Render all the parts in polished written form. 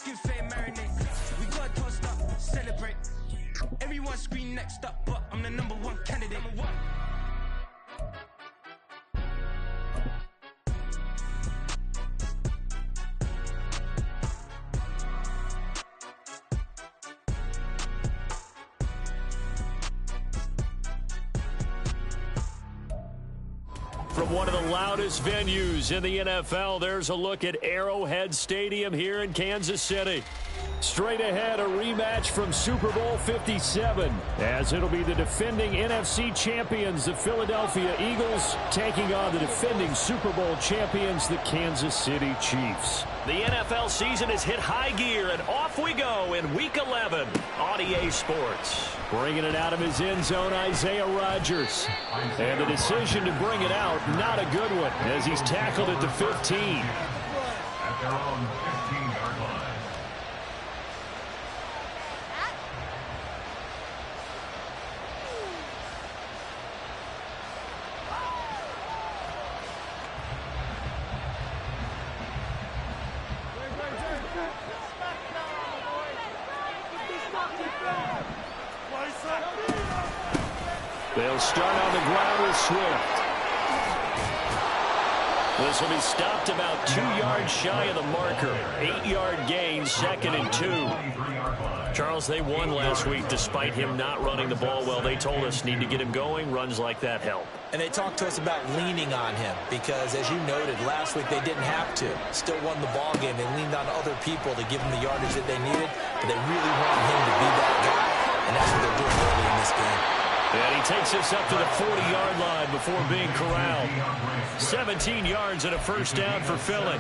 Chicken fame marinate. We got tossed up, celebrate. Everyone scream next up, but I'm the #1 candidate. From one of the loudest venues in the NFL, there's a look at Arrowhead Stadium here in Kansas City. Straight ahead, a rematch from Super Bowl 57, as it'll be the defending NFC champions, the Philadelphia Eagles, taking on the defending Super Bowl champions, the Kansas City Chiefs. The NFL season has hit high gear, and off we go in Week 11 on EA Sports. Bringing it out of his end zone, Isaiah Rodgers. And the decision to bring it out, not a good one, as he's tackled at the 15. At their own 15-yard line. They'll start on the ground with Swift. This will be stopped about 2 yards shy of the marker. 8-yard gain, 2nd and 2. Charles, they won last week despite him not running the ball well. They told us need to get him going. Runs like that help. And they talked to us about leaning on him because, as you noted, last week they didn't have to. Still won the ball game. They leaned on other people to give him the yardage that they needed, but they really wanted him to be that guy, and that's what they're doing early in this game. And he takes us up to the 40-yard line before being corralled. 17 yards and a first down for Philly.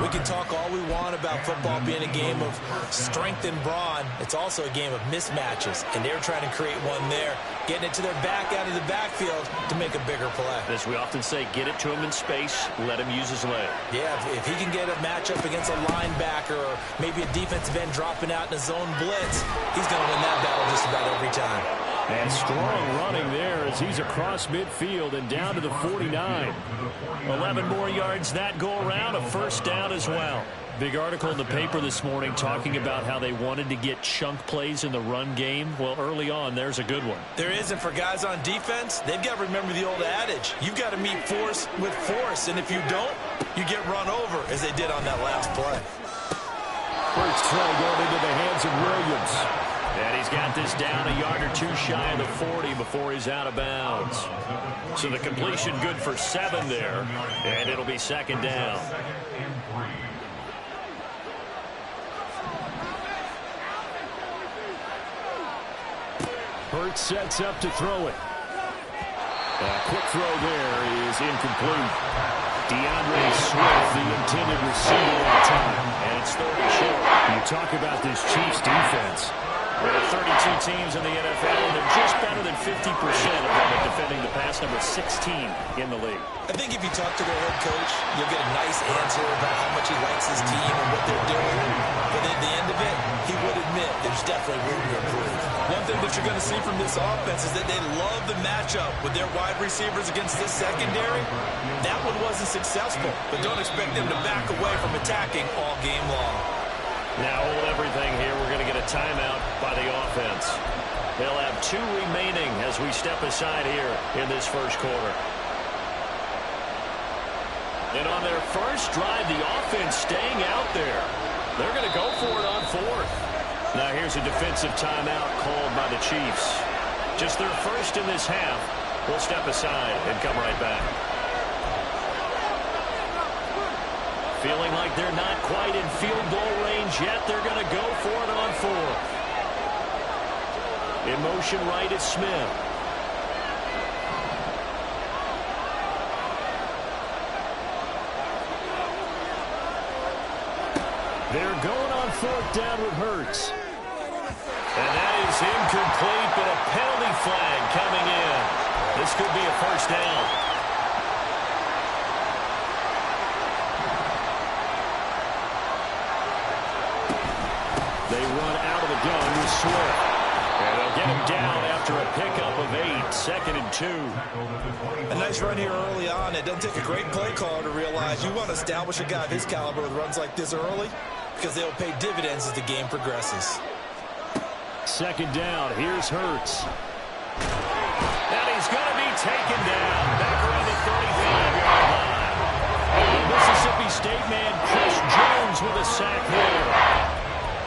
We can talk all we want about football being a game of strength and brawn. It's also a game of mismatches, and they're trying to create one there, getting it to their back out of the backfield to make a bigger play. As we often say, get it to him in space, let him use his leg. Yeah, if he can get a matchup against a linebacker or maybe a defensive end dropping out in a zone blitz, he's going to win that battle just about every time. And strong running there as he's across midfield and down to the 49. 11 more yards that go around, a first down as well. Big article in the paper this morning talking about how they wanted to get chunk plays in the run game. Well, early on, there's a good one. There is, and for guys on defense, they've got to remember the old adage. You've got to meet force with force, and if you don't, you get run over, as they did on that last play. First throw going into the hands of Williams. And he's got this down a yard or 2 shy of the 40 before he's out of bounds. So the completion good for 7 there, and it'll be 2nd down. Hurts sets up to throw it. A quick throw there is incomplete. DeAndre Swift, the intended receiver that time. And it's 30 short. You talk about this Chiefs defense. There are 32 teams in the NFL, and they're just better than 50% of them at defending the pass, number 16 in the league. I think if you talk to their head coach, you'll get a nice answer about how much he likes his team and what they're doing. But at the end of it, he would admit there's definitely room to improve. One thing that you're going to see from this offense is that they love the matchup with their wide receivers against this secondary. That one wasn't successful, but don't expect them to back away from attacking all game long. Now hold everything here. We're going to get a timeout by the offense. They'll have 2 remaining as we step aside here in this first quarter. And on their first drive, the offense staying out there. They're going to go for it on 4th. Now here's a defensive timeout called by the Chiefs. Just their first in this half. We'll step aside and come right back. Feeling like they're not quite in field goal range yet. They're going to go for it on 4th. In motion right is Smith. They're going on 4th down with Hurts. And that is incomplete, but a penalty flag coming in. This could be a first down. They run out of the gun with Swift. And they'll get him down after a pickup of 8, 2nd and 2. A nice run here early on. It doesn't take a great play caller to realize you want to establish a guy of his caliber with runs like this early. because they'll pay dividends as the game progresses. Second down. Here's Hurts. And he's going to be taken down back around the 35-yard line. Mississippi State man Chris Jones with a sack there.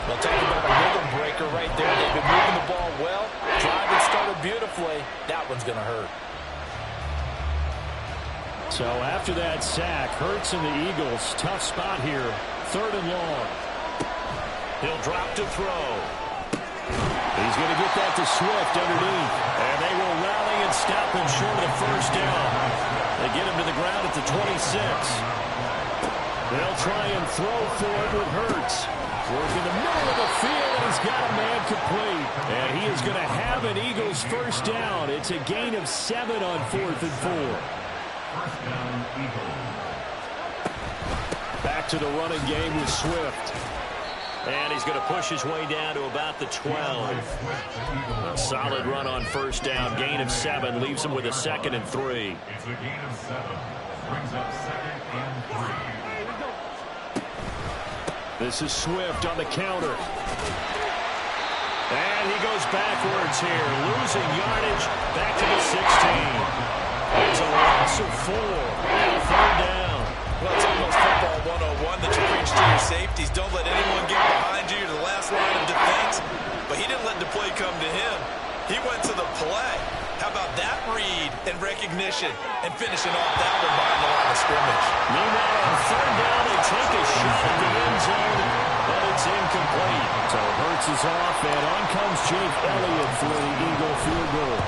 Well, talk about a rhythm breaker right there. They've been moving the ball well. Drive had started beautifully. That one's going to hurt. So after that sack, Hurts and the Eagles, tough spot here. 3rd and long. He'll drop to throw. He's going to get that to Swift underneath. And they will rally and stop him short of the first down. They get him to the ground at the 26. They'll try and throw for it with Hurts. Work in the middle of the field, and he's got a man complete. And he is going to have an Eagles first down. It's a gain of 7 on 4th and 4. First down, Eagles. Back to the running game with Swift. And he's going to push his way down to about the 12. A solid run on first down. Gain of 7 leaves him with a 2nd and 3. It's a gain of 7. Brings up 2nd and 3. This is Swift on the counter. And he goes backwards here, losing yardage back to the 16. It's a loss of 4. Now 3rd down. Well, it's almost football 101 that you preach to your safeties. Don't let anyone get behind you to the last line of defense. But he didn't let the play come to him. He went to the play. How about that read and recognition and finishing off that one behind the line of scrimmage? Meanwhile, on 3rd down, they take a shot at the end zone, but it's incomplete. So Hurts is off, and on comes Jake Elliott for the Eagle field goal.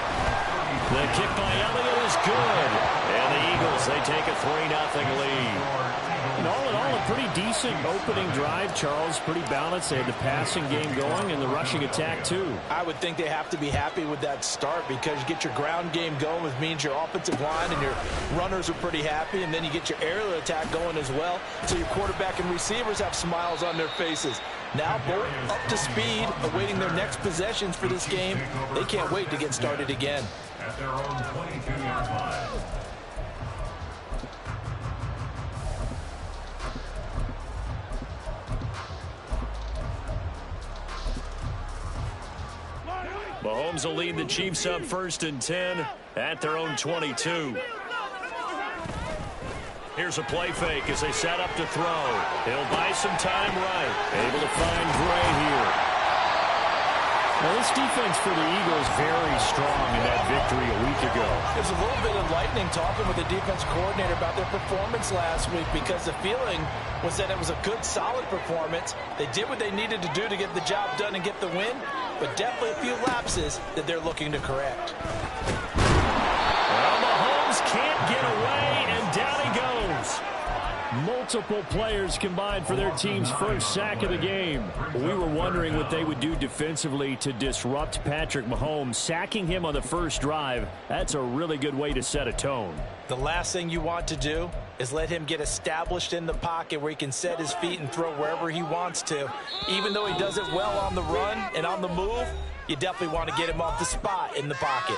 The kick by Elliott is good. And the Eagles, they take a 3-0 lead. And all in all, a pretty decent opening drive, Charles. Pretty balanced. They had the passing game going and the rushing attack, too. I would think they have to be happy with that start because you get your ground game going, which means your offensive line and your runners are pretty happy, and then you get your aerial attack going as well, so your quarterback and receivers have smiles on their faces. Now both up to speed, awaiting their next possessions for this game. They can't wait to get started again. At their own 22-yard line. Mahomes will lead the Chiefs up 1st and 10 at their own 22. Here's a play fake as they set up to throw. He'll buy some time right. Able to find Gray here. Now, this defense for the Eagles very strong in that victory a week ago. It was a little bit enlightening talking with the defense coordinator about their performance last week because the feeling was that it was a good, solid performance. They did what they needed to do to get the job done and get the win, but definitely a few lapses that they're looking to correct. Well, Mahomes can't get away, and down he goes. Multiple players combined for their team's first sack of the game. We were wondering what they would do defensively to disrupt Patrick Mahomes. Sacking him on the first drive, that's a really good way to set a tone. The last thing you want to do is let him get established in the pocket where he can set his feet and throw wherever he wants to. Even though he does it well on the run and on the move, you definitely want to get him off the spot in the pocket.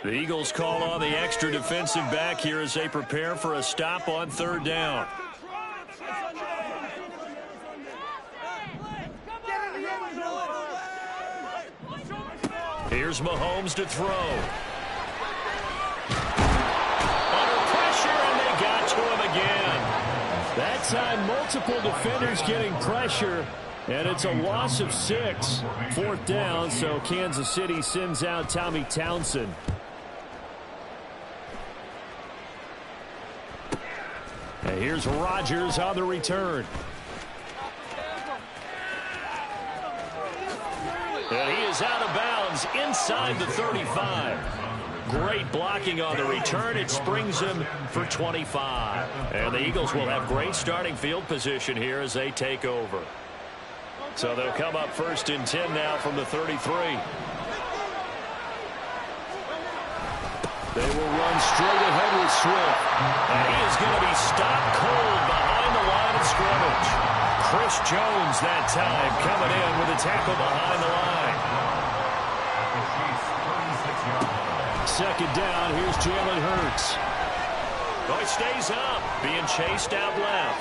The Eagles call on the extra defensive back here as they prepare for a stop on 3rd down. Here's Mahomes to throw. Under pressure, and they got to him again. That time, multiple defenders getting pressure. And it's a loss of 6. 4th down, so Kansas City sends out Tommy Townsend. And here's Rodgers on the return. And he is out of bounds inside the 35. Great blocking on the return. It springs him for 25. And the Eagles will have great starting field position here as they take over. So they'll come up 1st and 10 now from the 33. They will run straight ahead with Swift. And he is going to be stopped cold behind the line of scrimmage. Chris Jones that time coming in with a tackle behind the line. second down. Here's Jalen Hurts. Oh, he stays up, being chased out left.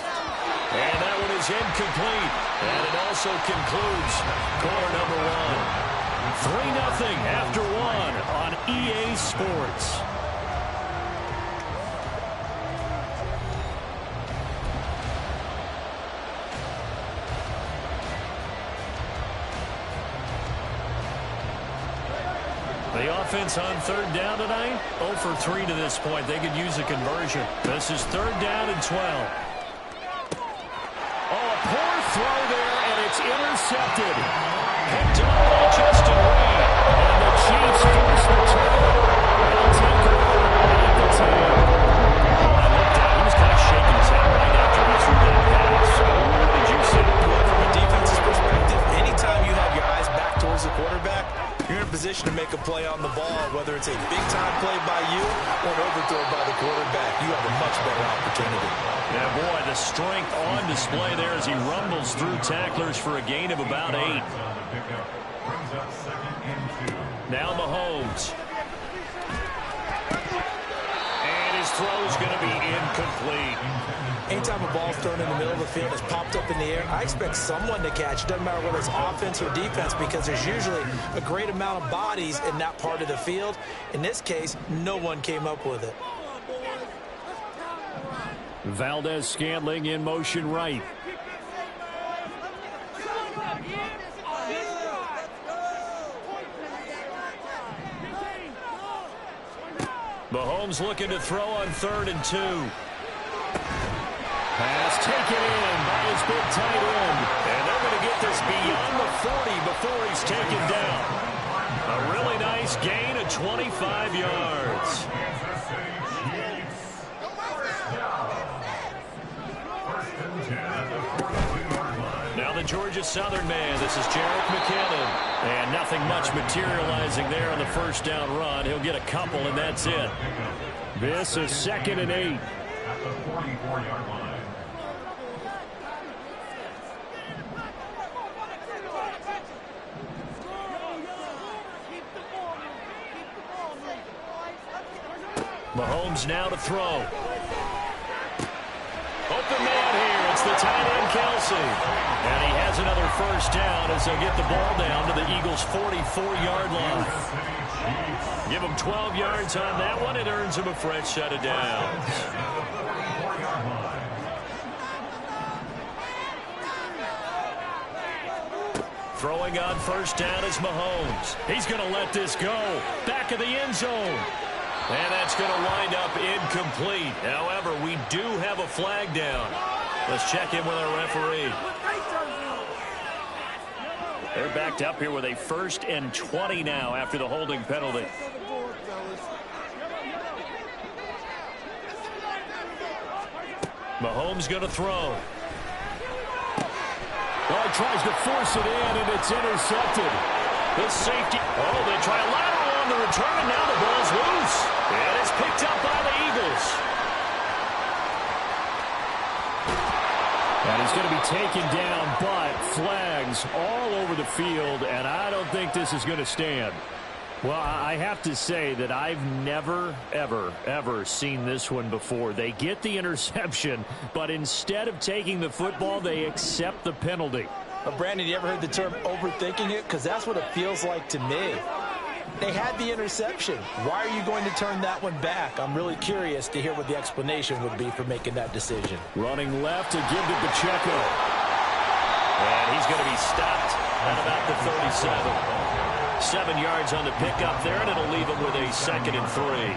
And that one is incomplete. And it also concludes quarter number 1. 3-0 after 1 on EA Sports. The offense on third down tonight, 0 for 3 to this point. They could use a conversion. This is third down and 12. Oh, a poor throw there, and it's intercepted. Picked up by Justin Reed. And the Chiefs force the turnover. They'll take over at the 10. When I looked at it, he was kind of shaking his head right after he threw that pass. What did you see? Well, from a defense's perspective, anytime you have your eyes back towards the quarterback, you're in a position to make a play on the ball, whether it's a big-time play by you or an overthrow by the quarterback. You have a much better opportunity. Yeah, boy, the strength on display there as he rumbles through tacklers for a gain of about 8. Now Mahomes. And his throw's going to be incomplete. Anytime a ball's thrown in the middle of the field, it's popped up in the air, I expect someone to catch. It doesn't matter whether it's offense or defense, because there's usually a great amount of bodies in that part of the field. In this case, no one came up with it. Valdez-Scantling in motion right. Mahomes looking to throw on 3rd and 2. Pass taken in by his big tight end. And they're going to get this beyond the 40 before he's taken down. A really nice gain of 25 yards. Now the Georgia Southern man. This is Jerick McKinnon. And nothing much materializing there on the first down run. He'll get a couple, and that's it. This is 2nd and 8. At the 44-yard line. Mahomes now to throw. Open man here. It's the tight end, Kelsey. And he has another first down as they'll get the ball down to the Eagles' 44-yard line. Give him 12 yards on that one. It earns him a fresh set of downs. Throwing on first down is Mahomes. He's going to let this go. Back of the end zone. And that's going to wind up incomplete. However, we do have a flag down. Let's check in with our referee. They're backed up here with a 1st and 20 now after the holding penalty. Mahomes going to throw. Oh, he tries to force it in, and it's intercepted. The safety. Oh, they try a lateral on the return, and now the ball's loose. And it's picked up by the Eagles. And he's going to be taken down, but flags all over the field, and I don't think this is going to stand. Well, I have to say that I've never, ever seen this one before. They get the interception, but instead of taking the football, they accept the penalty. Brandon, you ever heard the term overthinking it? Because that's what it feels like to me. They had the interception. Why are you going to turn that one back? I'm really curious to hear what the explanation would be for making that decision. Running left to give to Pacheco. And he's going to be stopped at about the 37. 7 yards on the pickup there, and it'll leave him with a 2nd and 3.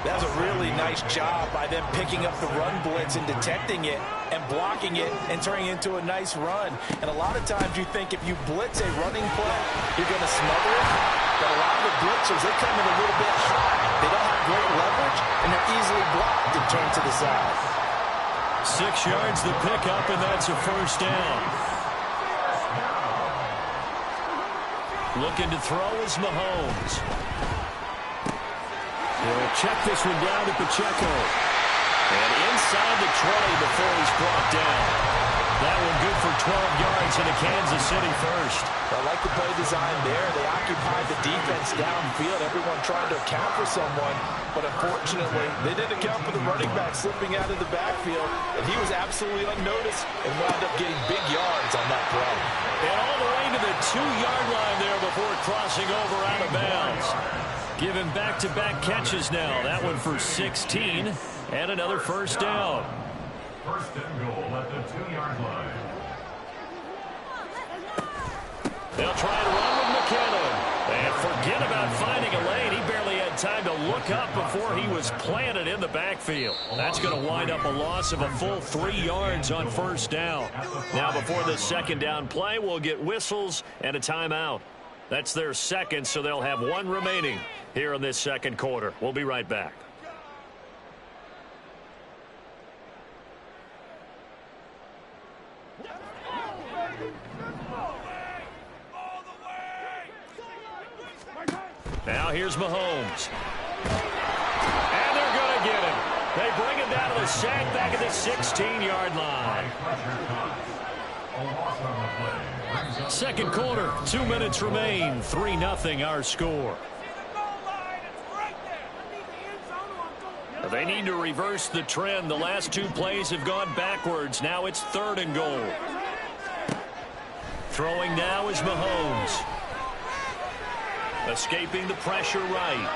That was a really nice job by them picking up the run blitz and detecting it and blocking it and turning it into a nice run. And a lot of times you think if you blitz a running play, you're going to smother it. But a lot of the blitzers, they come in a little bit high. They don't have great leverage, and they're easily blocked and turned to the side. 6 yards the pickup, and that's a first down. Looking to throw is Mahomes. He'll check this one down to Pacheco. And inside the 20 before he's brought down. That one good for 12 yards into Kansas City first. I like the play design there. They occupied the defense downfield, everyone trying to account for someone. But unfortunately, they didn't account for the running back slipping out of the backfield. And he was absolutely unnoticed and wound up getting big yards on that play. And all the way to the 2-yard line there before crossing over out of bounds. Give him back-to-back catches now. That one for 16 and another first down. First and goal at the 2-yard line. They'll try and run with McKinnon. And forget about finding a lane. He barely had time to look up before he was planted in the backfield. That's going to wind up a loss of a full 3 yards on first down. Now before the second down play, we'll get whistles and a timeout. That's their second, so they'll have one remaining here in this second quarter. We'll be right back. Now here's Mahomes. And they're going to get him. They bring him down to the sack back at the 16-yard line. Second quarter, 2 minutes remain. 3-0 our score. They need to reverse the trend. The last 2 plays have gone backwards. Now it's 3rd and goal. Throwing now is Mahomes. Escaping the pressure right.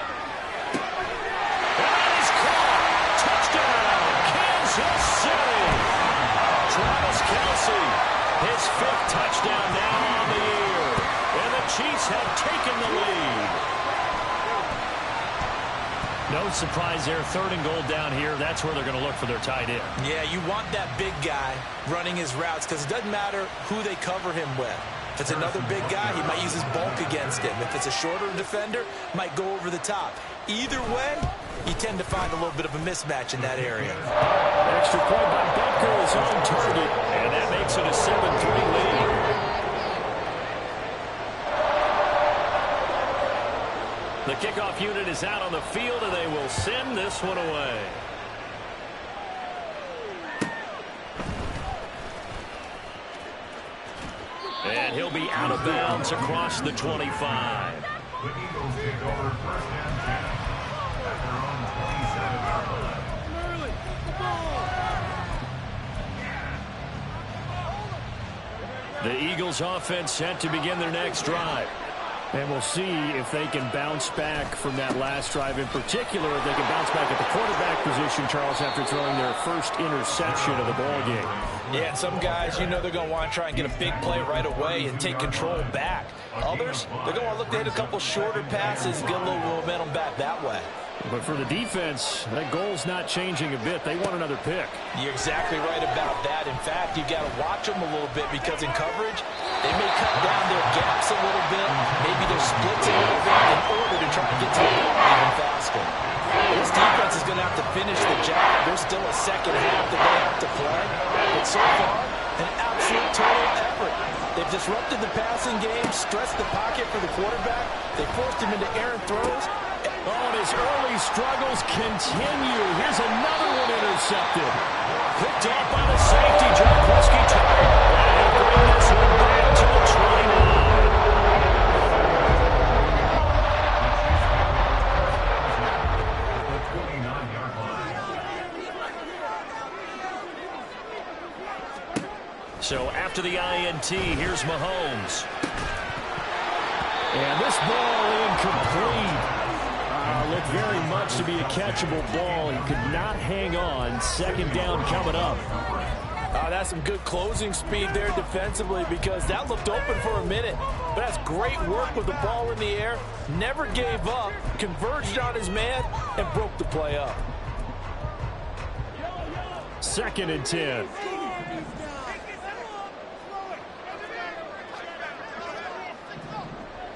That is caught. Touchdown, Kansas City. Travis Kelce, his 5th touchdown now on the year. And the Chiefs have taken the lead. No surprise there. 3rd and goal down here. That's where they're going to look for their tight end. Yeah, you want that big guy running his routes because it doesn't matter who they cover him with. If it's another big guy, he might use his bulk against him. If it's a shorter defender, might go over the top. Either way, you tend to find a little bit of a mismatch in that area. Extra point by Butker is on target, and that makes it a 7-3 lead. The kickoff unit is out on the field, and they will send this one away. And he'll be out of bounds across the 25. The Eagles take over first and 10 at their own 27-yard line. The Eagles offense set to begin their next drive. And we'll see if they can bounce back from that last drive. In particular, if they can bounce back at the quarterback position, Charles, after throwing their first interception of the ballgame. Yeah, and some guys, you know they're going to want to try and get a big play right away and take control back. Others, they're going to want to look to hit a couple shorter passes, get a little momentum back that way. But for the defense, that goal's not changing a bit. They want another pick. You're exactly right about that. In fact, you've got to watch them a little bit because in coverage, they may cut down their gaps a little bit, maybe their splits a little bit in order to try and get to the ball even faster. This defense is going to have to finish the job. There's still a second half that they have to play. But so far, an absolute total effort. They've disrupted the passing game, stressed the pocket for the quarterback. They forced him into errant throws. Oh, and his early struggles continue. Here's another one intercepted. Picked off by the safety, John Quisky tried. And bring this one back to the 29. So after the INT, here's Mahomes. And this ball incomplete. Looked very much to be a catchable ball. He could not hang on. Second down coming up. That's some good closing speed there defensively because that looked open for a minute. But that's great work with the ball in the air. Never gave up, converged on his man, and broke the play up. 2nd and 10.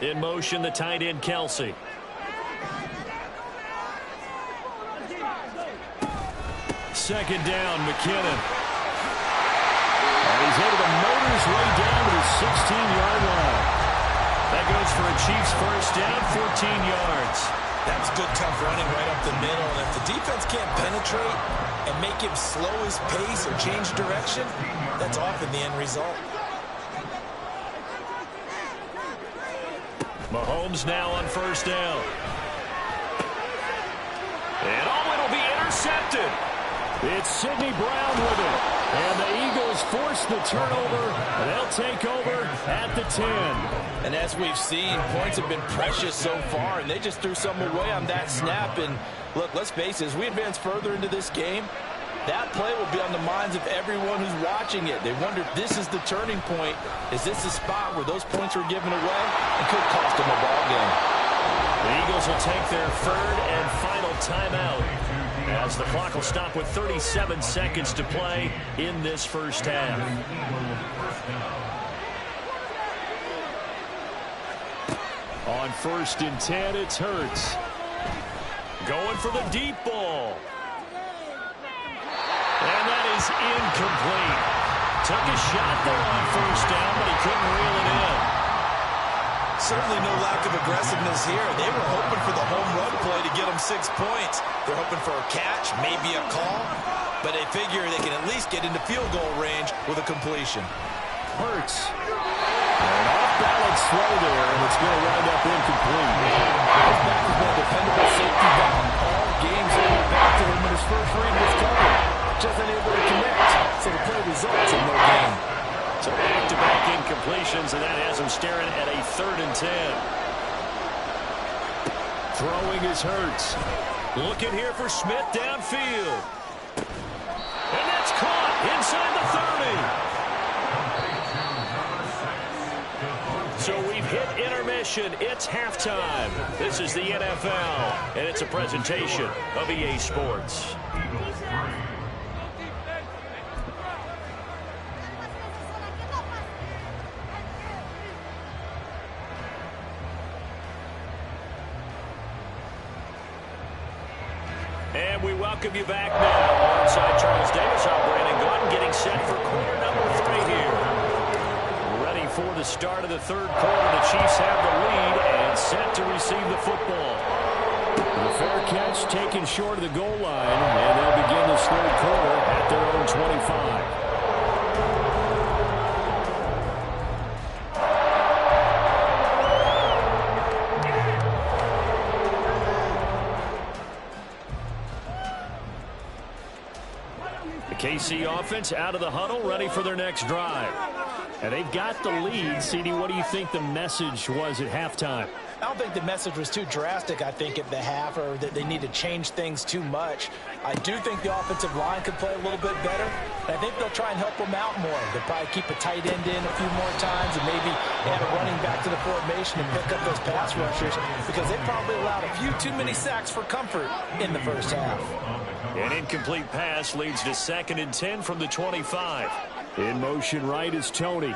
In motion, the tight end, Kelce. Second down, McKinnon. And he's able to motor his way down to the 16-yard line. That goes for a Chiefs first down, 14 yards. That's good, tough running right up the middle. And if the defense can't penetrate, and make him slow his pace or change direction, that's often the end result. Mahomes now on first down. And it'll be intercepted. It's Sidney Brown with it. And the Eagles force the turnover. They'll take over at the 10. And as we've seen, points have been precious so far, and they just threw some away on that snap. And look, let's face it, as we advance further into this game, that play will be on the minds of everyone who's watching it. They wonder if this is the turning point. Is this the spot where those points were given away? It could cost them a ball game. The Eagles will take their third and final timeout as the clock will stop with 37 seconds to play in this first half. On 1st and 10, it's Hurts. Going for the deep ball. And that is incomplete. Took a shot there on first down, but he couldn't reel it in. Certainly no lack of aggressiveness here. They were hoping for the home run play to get them 6 points. They're hoping for a catch, maybe a call, but they figure they can at least get into field goal range with a completion. Hurts. An off-balance throw there, and it's going to wind up incomplete. His back has been a dependable safety back in all games that went back to him when his first read was covered. Just unable to connect, so the play results in no gain. So back-to-back incompletions, and that has him staring at a 3rd and 10. Throwing is Hurts. Looking here for Smith downfield. And that's caught inside the 30. So we've hit intermission. It's halftime. This is the NFL, and it's a presentation of EA Sports. And we welcome you back now. Alongside Charles Davis, I'm Brandon Gordon, getting set for quarter number 3 here. Ready for the start of the 3rd quarter. The Chiefs have the lead and set to receive the football. The fair catch taken short of the goal line, and they'll begin this 3rd quarter at their own 25. KC offense out of the huddle, ready for their next drive. And they've got the lead. CD, what do you think the message was at halftime? I don't think the message was too drastic, I think, at the half, or that they need to change things too much. I do think the offensive line could play a little bit better. And I think they'll try and help them out more. They'll probably keep a tight end in a few more times and maybe add a running back to the formation and pick up those pass rushers, because they probably allowed a few too many sacks for comfort in the first half. An incomplete pass leads to 2nd and 10 from the 25. In motion right is Tony.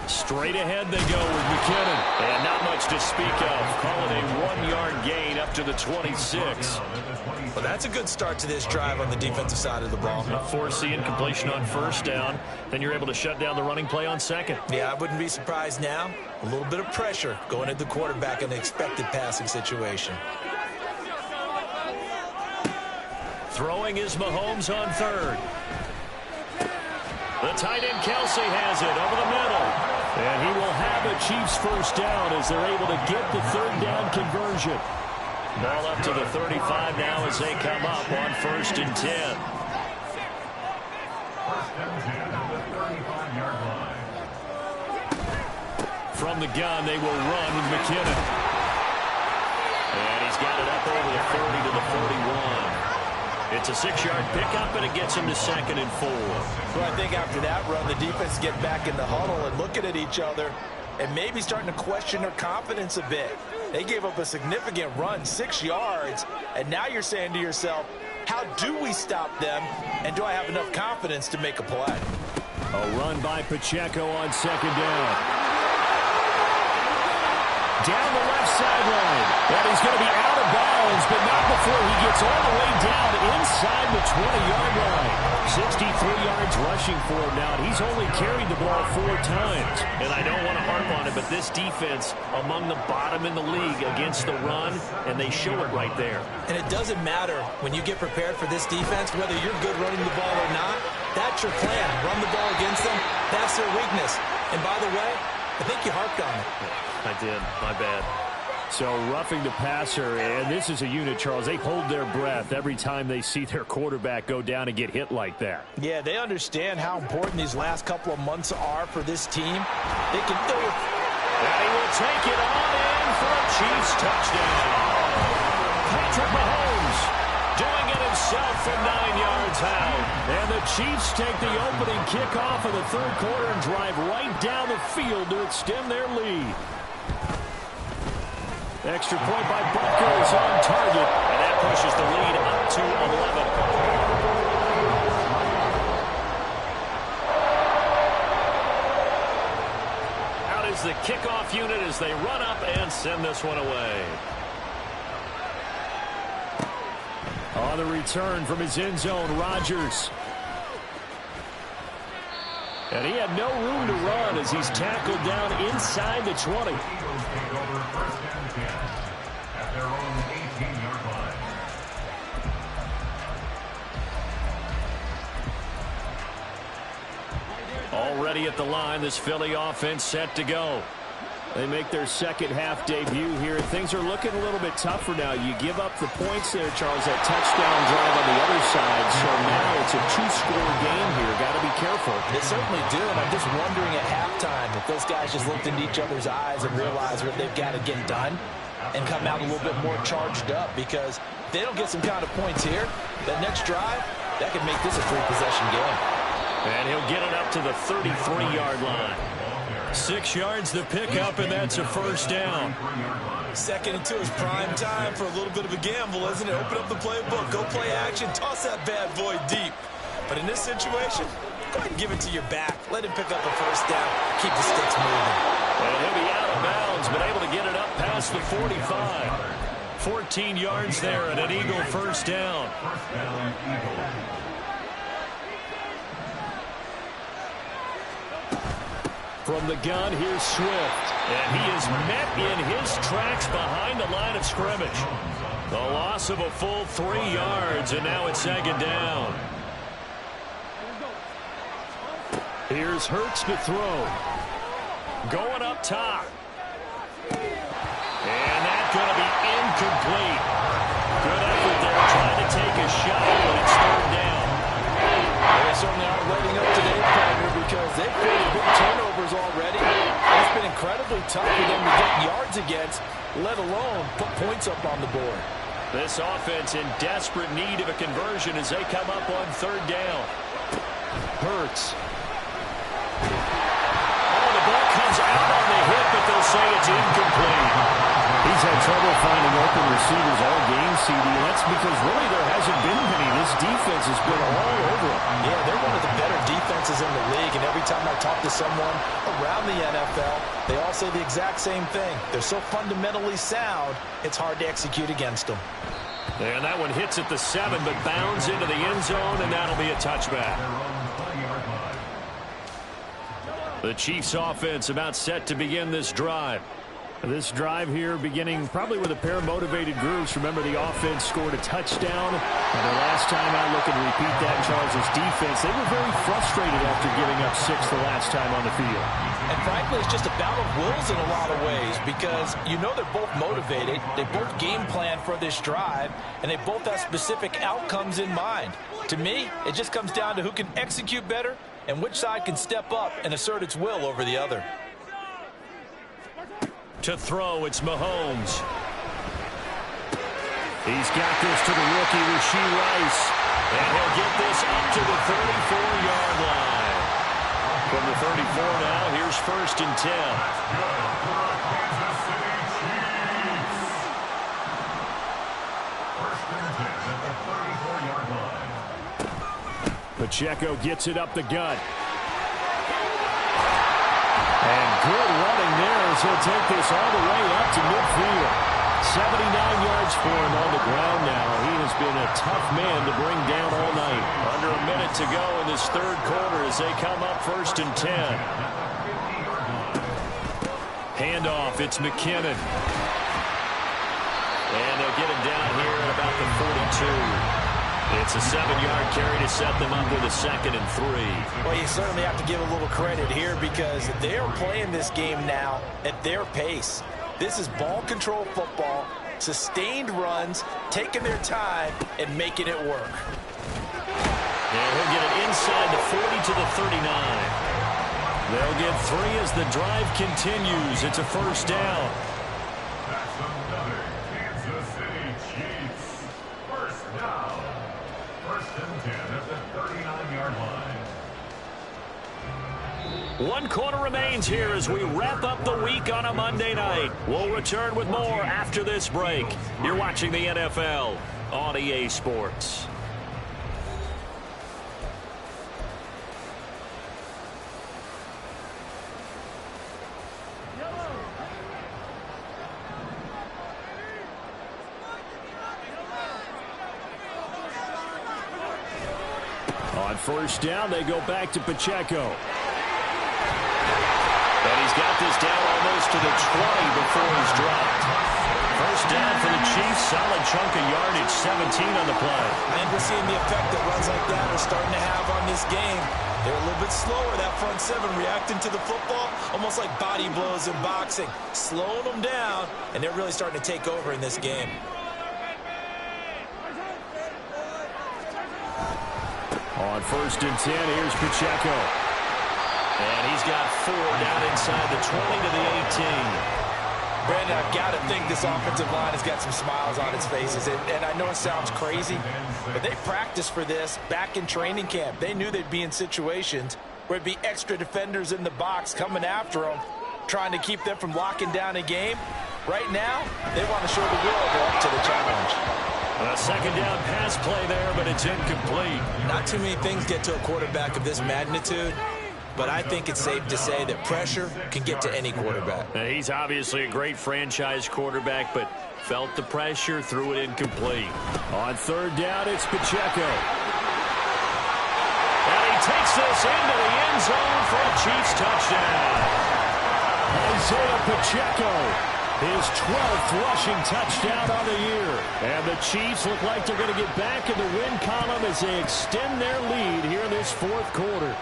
Straight ahead they go with McKinnon. And not much to speak of. Call it a 1-yard gain up to the 26. Well, that's a good start to this drive on the defensive side of the ball. Force the incompletion on first down. Then you're able to shut down the running play on 2nd. Yeah, I wouldn't be surprised now. A little bit of pressure going at the quarterback in the expected passing situation. Throwing is Mahomes on 3rd. The tight end Kelsey has it over the middle. And he will have a Chiefs first down as they're able to get the 3rd down conversion. Ball up to the 35 now as they come up on 1st and 10. From the gun, they will run with McKinnon. And he's got it up over the 40 to the 41. It's a 6-yard pickup, and it gets him to 2nd and 4. Well, I think after that run, the defense get back in the huddle and looking at each other and maybe starting to question their confidence a bit. They gave up a significant run, 6 yards, and now you're saying to yourself, how do we stop them, and do I have enough confidence to make a play? A run by Pacheco on 2nd down. down the left sideline. And he's going to be out of bounds, but not before he gets all the way down inside the 20-yard line. 63 yards rushing for him now. He's only carried the ball 4 times. And I don't want to harp on it, but this defense among the bottom in the league against the run, and they show it right there. And it doesn't matter when you get prepared for this defense, whether you're good running the ball or not. That's your plan. Run the ball against them. That's their weakness. And by the way, I think you harped on it. I did. My bad. So roughing the passer, and this is a unit, Charles. They hold their breath every time they see their quarterback go down and get hit like that. Yeah, they understand how important these last couple of months are for this team. They can do it. And he will take it on in for a Chiefs touchdown. Patrick Mahomes doing it himself from 9 yards out. And the Chiefs take the opening kickoff of the third quarter and drive right down the field to extend their lead. Extra point by Butker is on target. And that pushes the lead up to 11. Out is the kickoff unit as they run up and send this one away. On the return from his end zone, Rodgers. And he had no room to run as he's tackled down inside the 20. At their own 18-yard line. Already at the line, this Philly offense set to go. They make their second half debut here. Things are looking a little bit tougher now. You give up the points there, Charles, that touchdown drive on the other side. So now it's a 2-score game here. Got to be careful. They certainly do, and I'm just wondering at halftime if those guys just looked into each other's eyes and realized what they've got to get done and come out a little bit more charged up, because if they don't get some kind of points here, that next drive, that could make this a 3-possession game. And he'll get it up to the 33-yard line. 6 yards the pickup, and that's a first down. 2nd and 2 is prime time for a little bit of a gamble, isn't it? Open up the playbook, go play action, toss that bad boy deep. But in this situation, go ahead and give it to your back. Let him pick up a first down, keep the sticks moving. And he'll be out of bounds, but able to get it up past the 45. 14 yards there and an Eagle first down. From the gun, here's Swift. And he is met in his tracks behind the line of scrimmage. The loss of a full 3 yards, and now it's 2nd down. Here's Hurts to throw. Going up top. And that's going to be incomplete. Good effort there, trying to take a shot, but it's 3rd down. They certainly aren't letting up today, partner, because they've created big turnovers already. It's been incredibly tough for them to get yards against, let alone put points up on the board. This offense in desperate need of a conversion as they come up on 3rd down. Hurts. Oh, the ball comes out on the hit, but they'll say it's incomplete. He's had trouble finding open receivers all game, CD. That's because really there hasn't been many. This defense has been all over them. Yeah, they're one of the better defenses in the league, and every time I talk to someone around the NFL, they all say the exact same thing. They're so fundamentally sound, it's hard to execute against them. And that one hits at the 7, but bounds into the end zone, and that'll be a touchback. The Chiefs offense about set to begin this drive. This drive here beginning probably with a pair of motivated groups. Remember, the offense scored a touchdown. And the last time I look and repeat that, Charles' defense, they were very frustrated after giving up 6 the last time on the field. And frankly, it's just a battle of wills in a lot of ways, because you know they're both motivated, they both game plan for this drive, and they both have specific outcomes in mind. To me, it just comes down to who can execute better and which side can step up and assert its will over the other. To throw, it's Mahomes. He's got this to the rookie, Rashee Rice. And he'll get this up to the 34-yard line. From the 34 now, here's 1st and 10. Pacheco gets it up the gut. And good running there as he'll take this all the way up to midfield. 79 yards for him on the ground now. He has been a tough man to bring down all night. Under a minute to go in this third quarter as they come up 1st and 10. Handoff, it's McKinnon. And they'll get him down here at about the 42. It's a 7-yard carry to set them up with a 2nd and 3. Well, you certainly have to give a little credit here because they are playing this game now at their pace. This is ball control football, sustained runs, taking their time, and making it work. And he'll get it inside the 40 to the 39. They'll get 3 as the drive continues. It's a first down. That's another Kansas City Chiefs. First down. 1st and 10 at the 39-yard line. 1 quarter remains here as we wrap up the week on a Monday night. We'll return with more after this break. You're watching the NFL on EA Sports. On first down, they go back to Pacheco. And he's got this down almost to the 20 before he's dropped. First down for the Chiefs. Solid chunk of yardage, 17 on the play. And we're seeing the effect that runs like that are starting to have on this game. They're a little bit slower, that front seven, reacting to the football, almost like body blows in boxing, slowing them down, and they're really starting to take over in this game. On 1st and 10, here's Pacheco. And he's got 4 down inside the 20 to the 18. Brandon, I've got to think this offensive line has got some smiles on its faces. And I know it sounds crazy, but they practiced for this back in training camp. They knew they'd be in situations where it'd be extra defenders in the box coming after them, trying to keep them from locking down a game. Right now, they want to show the world they're up to the challenge. A 2nd down pass play there, but it's incomplete. Not too many things get to a quarterback of this magnitude, but I think it's safe to say that pressure can get to any quarterback. Now, he's obviously a great franchise quarterback, but felt the pressure, threw it incomplete. On 3rd down, it's Pacheco. And he takes this into the end zone for a Chiefs touchdown. Isaiah Pacheco, his 12th rushing touchdown on the year. And the Chiefs look like they're going to get back in the win column as they extend their lead here in this 4th quarter.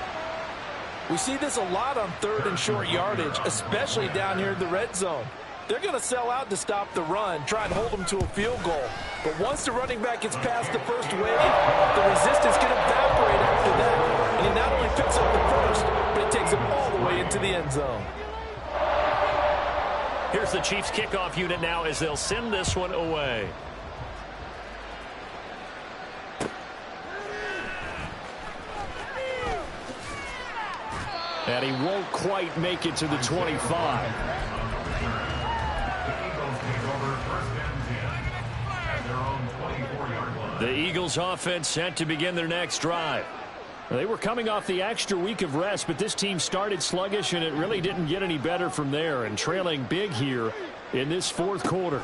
We see this a lot on 3rd and short yardage, especially down here in the red zone. They're going to sell out to stop the run, try and hold them to a field goal. But once the running back gets past the first wave, the resistance can evaporate after that. And he not only picks up the first, but he takes it all the way into the end zone. Here's the Chiefs kickoff unit now as they'll send this one away. And he won't quite make it to the 25. The Eagles offense set to begin their next drive. They were coming off the extra week of rest, but this team started sluggish, and it really didn't get any better from there, and trailing big here in this 4th quarter.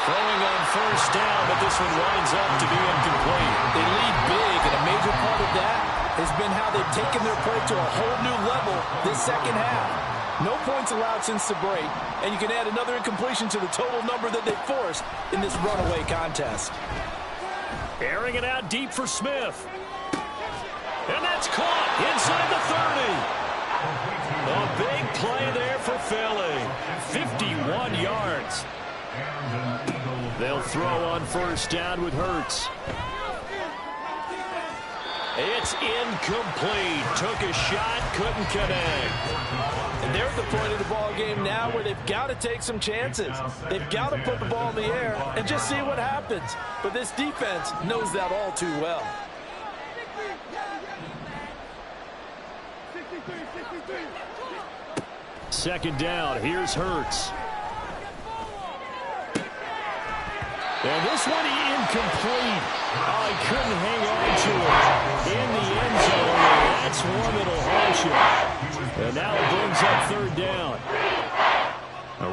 Throwing on first down, but this one winds up to be incomplete. They lead big, and a major part of that has been how they've taken their play to a whole new level this 2nd half. No points allowed since the break, and you can add another incompletion to the total number that they forced in this runaway contest. Airing it out deep for Smith. And that's caught inside the 30. A big play there for Philly. 51 yards. They'll throw on first down with Hurts. It's incomplete. Took a shot, couldn't connect. And they're at the point of the ball game now where they've got to take some chances. They've got to put the ball in the air and just see what happens. But this defense knows that all too well. Second down, here's Hurts. And this one incomplete. Oh, he couldn't hang on to it. In the end zone, that's one that'll haunt you. And now it brings up third down.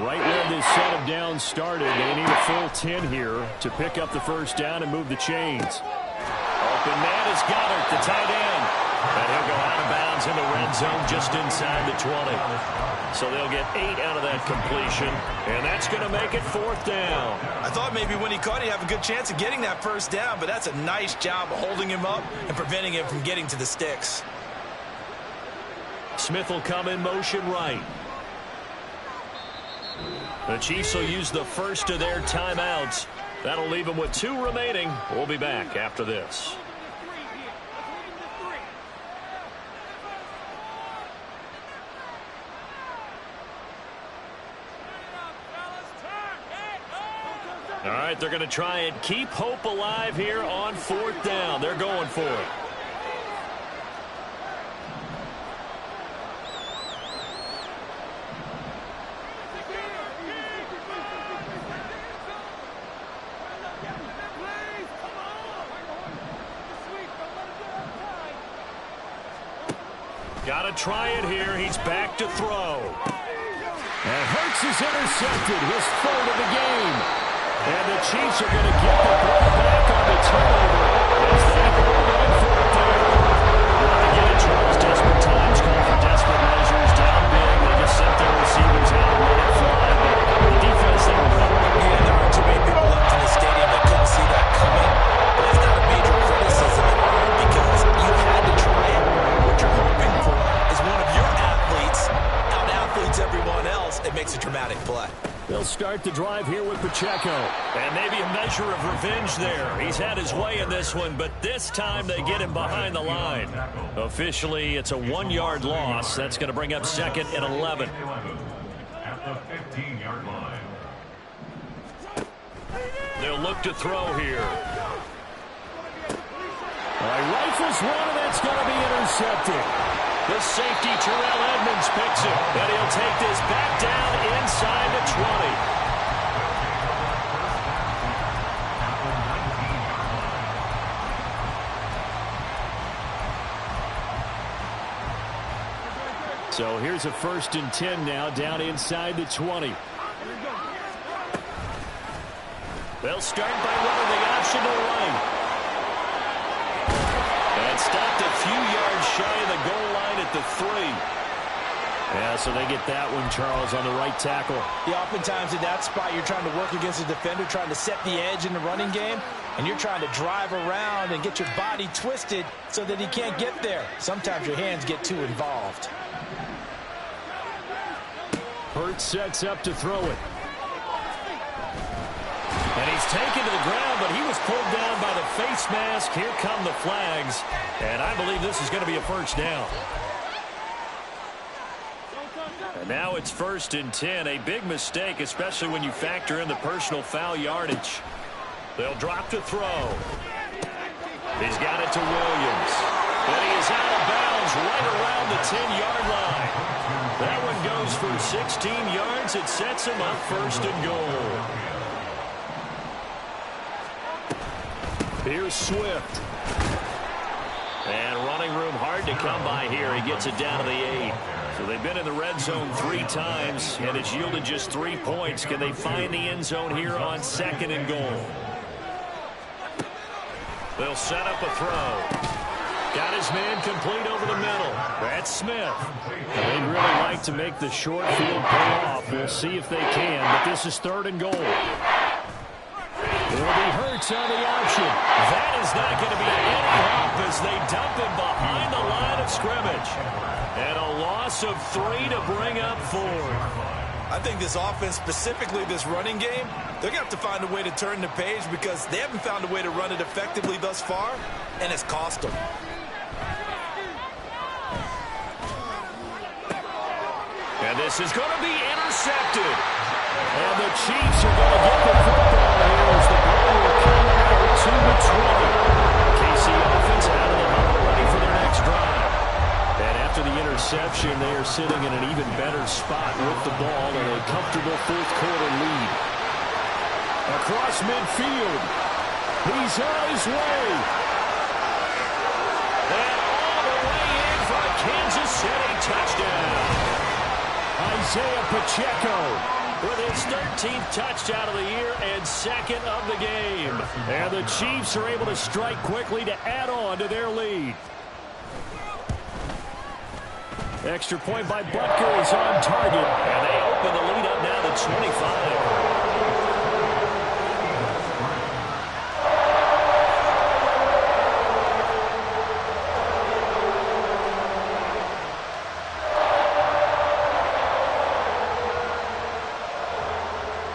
Right where this set of downs started, they need a full 10 here to pick up the first down and move the chains. Open man is Goddard, the tight end. And he'll go out of bounds in the red zone just inside the 20. So they'll get 8 out of that completion, and that's going to make it fourth down. I thought maybe when he caught it, he'd have a good chance of getting that first down, but that's a nice job of holding him up and preventing him from getting to the sticks. Smith will come in motion right. The Chiefs will use the first of their timeouts. That'll leave them with 2 remaining. We'll be back after this. All right, they're going to try and keep hope alive here on fourth down. They're going for it. Got to try it here. He's back to throw. And Hurts is intercepted, his third of the game. And the Chiefs are going to get the ball back on the turnover as they go on fourth down. Well, again, Charles, desperate times call for desperate measures. Down big, they just sent their receivers out and let it fly. But the defense, they were right. Yeah, there aren't too many people left in the stadium that couldn't see that coming. But it's not a major criticism because you had to try it. What you're hoping for is one of your athletes out-athletes everyone else. It makes a dramatic play. They'll start the drive here with Pacheco. And maybe a measure of revenge there. He's had his way in this one, but this time they get him behind the line. Officially, it's a 1-yard loss. That's going to bring up second and 11. At the 15-yard line. They'll look to throw here. Rifles one, and that's going to be intercepted. The safety, Terrell Edmonds, picks it. And he'll take this back down inside the 20. So here's a 1st and 10 now, down inside the 20. They'll start by running the option to the right. And stopped a few yards shy of the goal line at the 3. Yeah, so they get that one, Charles, on the right tackle. Yeah, oftentimes in that spot, you're trying to work against a defender, trying to set the edge in the running game, and you're trying to drive around and get your body twisted so that he can't get there. Sometimes your hands get too involved. Hurts sets up to throw it. And he's taken to the ground, but he was pulled down by the face mask. Here come the flags. And I believe this is going to be a first down. And now it's 1st and 10. A big mistake, especially when you factor in the personal foul yardage. They'll drop to throw. He's got it to Williams. And he is out of bounds right around the 10-yard line. That one goes for 16 yards. It sets him up 1st and goal. Here's Swift. And running room hard to come by here. He gets it down to the 8. So they've been in the red zone 3 times, and it's yielded just 3 points. Can they find the end zone here on 2nd and goal? They'll set up a throw. Got his man complete over the middle. That's Smith. They'd really like to make the short field pay off. We'll see if they can, but this is 3rd and goal. It'll be Hurts on the option. That is not going to be any help as they dump him behind the line of scrimmage. And a loss of 3 to bring up 4. I think this offense, specifically this running game, they're going to have to find a way to turn the page because they haven't found a way to run it effectively thus far, and it's cost them. And this is going to be intercepted. And the Chiefs are going to get the football here as the ball will come out to the 20. KC offense out of the huddle, ready for their next drive. And after the interception, they are sitting in an even better spot with the ball and a comfortable 4th quarter lead. Across midfield, he's on his way. And all the way in for a Kansas City touchdown. Isaiah Pacheco with his 13th touchdown of the year and second of the game. And the Chiefs are able to strike quickly to add on to their lead. Extra point by Butker is on target. And they open the lead up now to 25.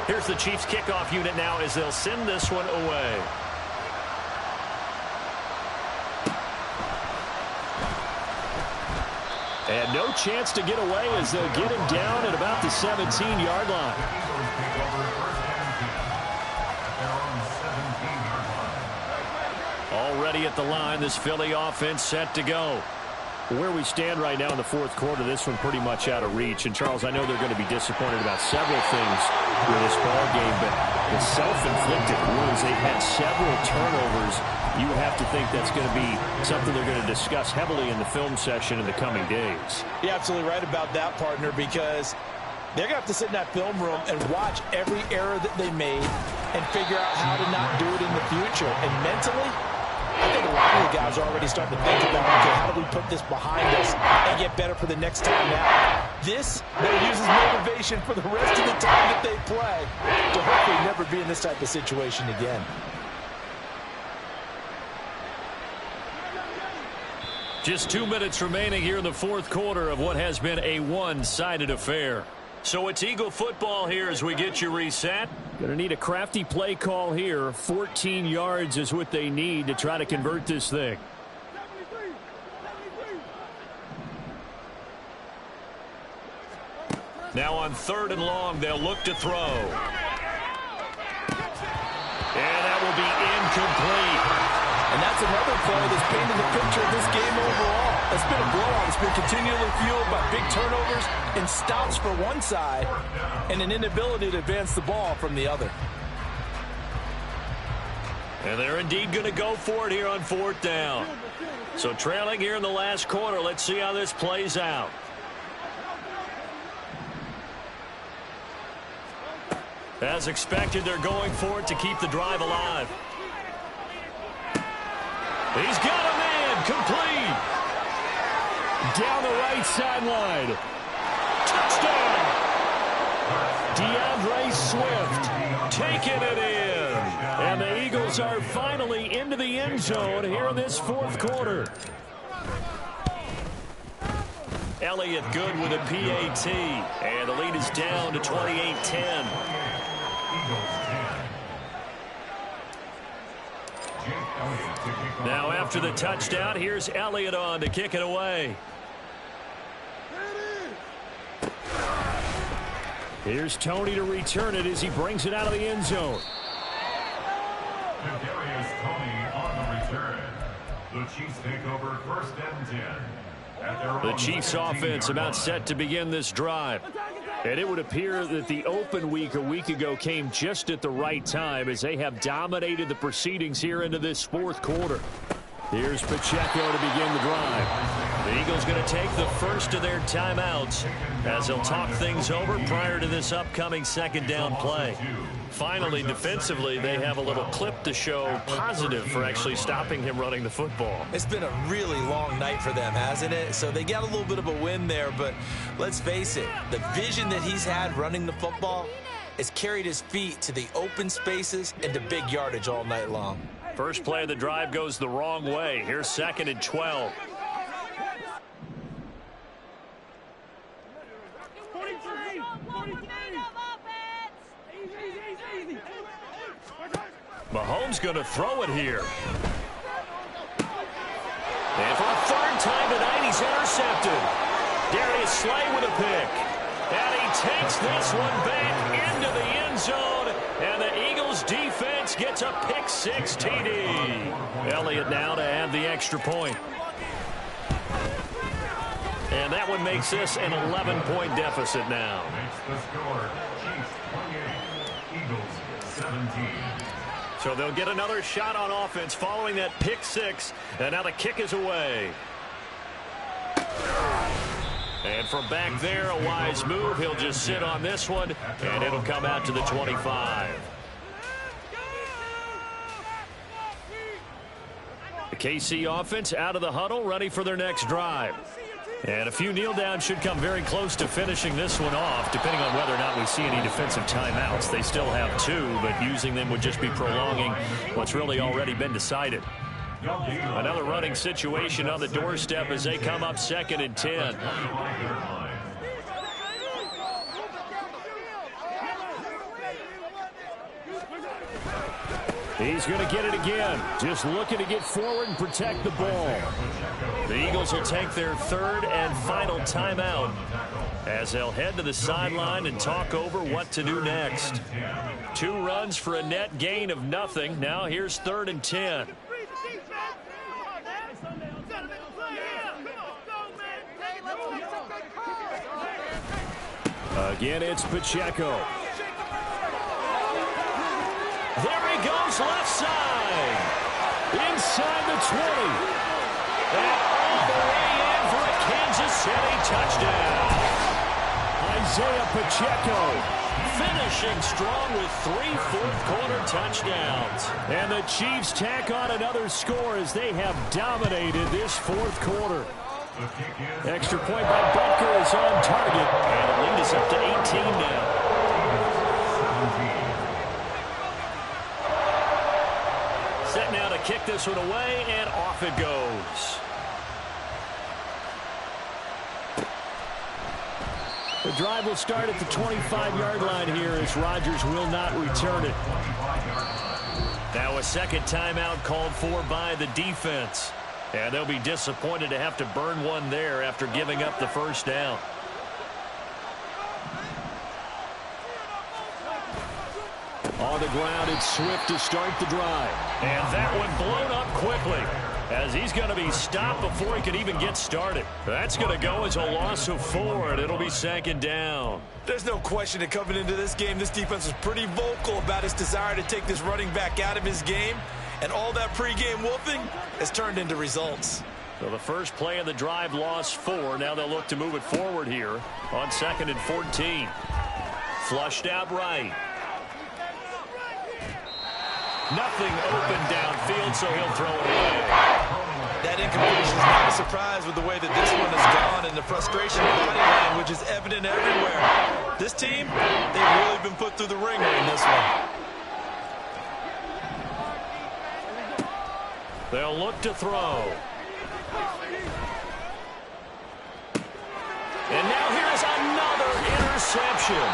Here's the Chiefs kickoff unit now as they'll send this one away. And no chance to get away as they'll get him down at about the 17-yard line. Already at the line, this Philly offense set to go. Where we stand right now in the fourth quarter, this one pretty much out of reach. And, Charles, I know they're going to be disappointed about several things with this ball game, but the self-inflicted wounds, they've had several turnovers. You would have to think that's going to be something they're going to discuss heavily in the film session in the coming days. You're absolutely right about that, partner, because they're going to have to sit in that film room and watch every error that they made and figure out how to not do it in the future. And mentally, I think a lot of the guys are already starting to think about, okay, how do we put this behind us and get better for the next time out? This will use as motivation for the rest of the time that they play to hopefully never be in this type of situation again. Just 2 minutes remaining here in the fourth quarter of what has been a one-sided affair. So it's Eagle football here as we get you reset. Going to need a crafty play call here. 14 yards is what they need to try to convert this thing. Now on 3rd and long, they'll look to throw. And that will be incomplete. And that's another play that's painted the picture of this game overall. It's been a blowout. It's been continually fueled by big turnovers and stops for one side and an inability to advance the ball from the other. And they're indeed going to go for it here on 4th down. So trailing here in the last quarter. Let's see how this plays out. As expected, they're going for it to keep the drive alive. He's got a man, complete. Down the right sideline. Touchdown. DeAndre Swift taking it in. And the Eagles are finally into the end zone here in this fourth quarter. Elliott good with a PAT. And the lead is down to 28-10. Now after the touchdown, here's Elliott on to kick it away. Here's Tony to return it as he brings it out of the end zone. Tony on the return. The Chiefs take over 1st and 10. The Chiefs offense about set to begin this drive. And it would appear that the open week a week ago came just at the right time as they have dominated the proceedings here into this fourth quarter. Here's Pacheco to begin the drive. The Eagles going to take the first of their timeouts as they'll talk things over prior to this upcoming 2nd down play. Finally, defensively, they have a little clip to show positive for actually stopping him running the football. It's been a really long night for them, hasn't it? So they got a little bit of a win there, but let's face it, the vision that he's had running the football has carried his feet to the open spaces and to big yardage all night long. First play of the drive goes the wrong way. Here's 2nd and 12. Mahomes going to throw it here. And for a 3rd time tonight, he's intercepted. Darius Slay with a pick. And he takes this one back into the end zone. And the Eagles defense gets a pick-6 TD. Elliott now to add the extra point. And that one makes this an 11-point deficit now. Makes the score Chiefs 28, Eagles 17. So they'll get another shot on offense following that pick-6. And now the kick is away. And from back there, a wise move. He'll just sit on this one, and it'll come out to the 25. The KC offense out of the huddle, ready for their next drive. And a few kneel downs should come very close to finishing this one off, depending on whether or not we see any defensive timeouts. They still have 2, but using them would just be prolonging what's really already been decided. Another running situation on the doorstep as they come up 2nd and 10. He's going to get it again. Just looking to get forward and protect the ball. The Eagles will take their 3rd and final timeout as they'll head to the sideline and talk over what to do next. 2 runs for a net gain of nothing. Now here's 3rd and 10. Again, it's Pacheco. There he goes, left side. Inside the 20. And all the way in for a Kansas City touchdown. Isaiah Pacheco finishing strong with 3 fourth-quarter touchdowns. And the Chiefs tack on another score as they have dominated this 4th quarter. Extra point by Butker is on target, and the lead is up to 18 now. Set now to kick this one away, and off it goes. The drive will start at the 25-yard line here as Rodgers will not return it. Now a second timeout called for by the defense. And they'll be disappointed to have to burn one there after giving up the first down. On the ground, it's Swift to start the drive. And that one blown up quickly as he's going to be stopped before he can even get started. That's going to go as a loss of 4, and it'll be 2nd down. There's no question that coming into this game, this defense was pretty vocal about its desire to take this running back out of his game. And all that pregame wolfing has turned into results. So the first play of the drive lost 4. Now they'll look to move it forward here on 2nd and 14. Flushed out right. Nothing open downfield, so he'll throw it away. That incompletion is not a surprise with the way that this one has gone, and the frustration in body language is evident everywhere. This team, they've really been put through the ringer in this one. They'll look to throw. And now here's another interception.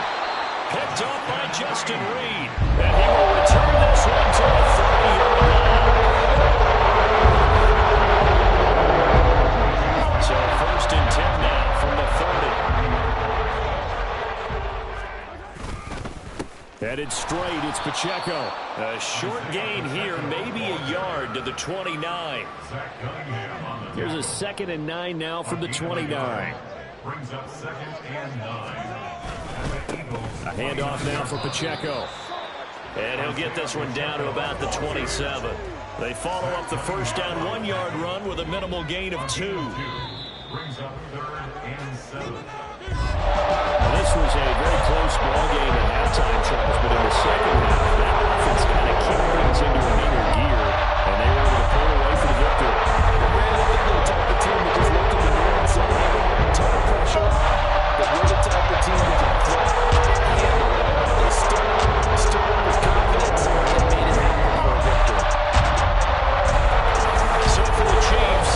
Picked up by Justin Reed. And he will return this one to the 30-yard line. So 1st and 10 now from the 30. Headed straight, it's Pacheco. A short gain here, maybe a yard to the 29. Here's a 2nd and 9 now from the 29. Brings up 2nd and 9. A handoff now for Pacheco. And he'll get this one down to about the 27. They follow up the first down 1-yard run with a minimal gain of 2. Brings up 3rd and 7. This was a very close ball game at halftime, Charles, but in the second half, that offense kind of kicked things into a newer gear, and they were able to pull away for the victory. I think they're the type of team that just looked at the mirror and said, hey, ton of pressure, but we're the type of team that can throw and handle it. They stood up with confidence and made it happen for a victory. So for the Chiefs,